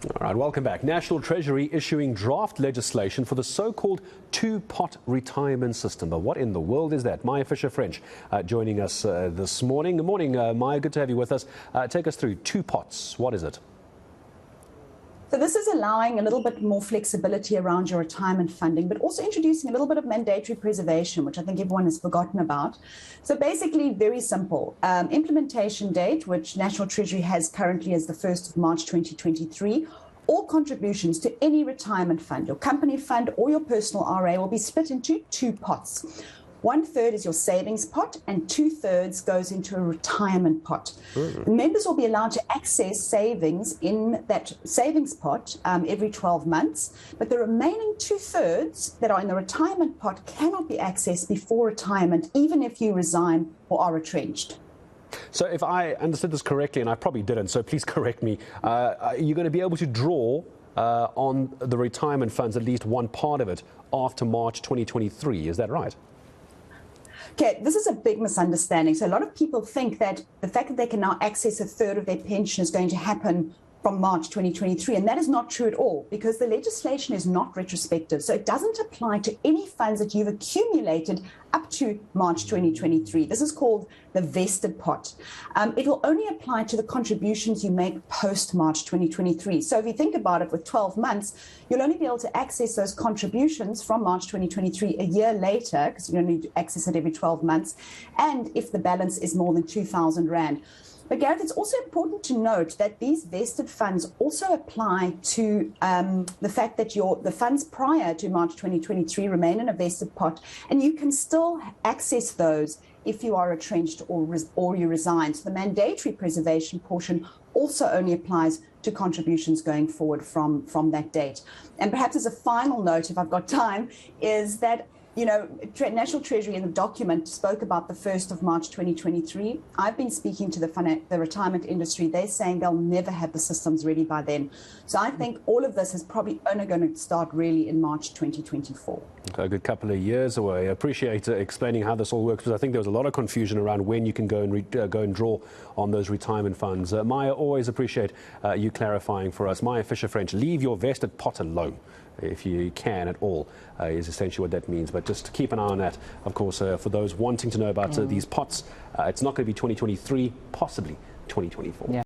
All right, welcome back. National Treasury issuing draft legislation for the so-called two-pot retirement system. But what in the world is that? Maya Fisher-French joining us this morning. Good morning, Maya. Good to have you with us. Take us through two pots. What is it? So this is allowing a little bit more flexibility around your retirement funding, but also introducing a little bit of mandatory preservation, which I think everyone has forgotten about. So basically, very simple. Implementation date, which National Treasury has currently as the 1st of March 2023. All contributions to any retirement fund, your company fund or your personal RA, will be split into two pots. 1/3 is your savings pot and 2/3 goes into a retirement pot. Members will be allowed to access savings in that savings pot every 12 months, but the remaining 2/3 that are in the retirement pot cannot be accessed before retirement, even if you resign or are retrenched. So if I understood this correctly, and I probably didn't, so please correct me, you're going to be able to draw on the retirement funds, at least one part of it, after March 2023. Is that right? Okay, this is a big misunderstanding. So a lot of people think that the fact that they can now access 1/3 of their pension is going to happen from March 2023, and that is not true at all, because the legislation is not retrospective. So it doesn't apply to any funds that you've accumulated up to March 2023. This is called the vested pot. It will only apply to the contributions you make post March 2023. So if you think about it, with 12 months, you'll only be able to access those contributions from March 2023 a year later, because you only access it every 12 months, and if the balance is more than 2,000 Rand. But Gareth, it's also important to note that these vested funds also apply to the fact that the funds prior to March 2023 remain in a vested pot, and you can still access those if you are retrenched or you resign. So the mandatory preservation portion also only applies to contributions going forward from that date. And perhaps as a final note, if I've got time, is that National Treasury in the document spoke about the 1st of March 2023. I've been speaking to the retirement industry. They're saying they'll never have the systems ready by then. So I think all of this is probably only going to start really in March 2024. Okay, a good couple of years away. I appreciate explaining how this all works, because I think there was a lot of confusion around when you can go and draw on those retirement funds. Maya, always appreciate you clarifying for us. Maya Fisher-French, leave your vested pot alone, if you can at all, is essentially what that means. But just keep an eye on that, of course, for those wanting to know about these pots. It's not going to be 2023, possibly 2024. Yeah.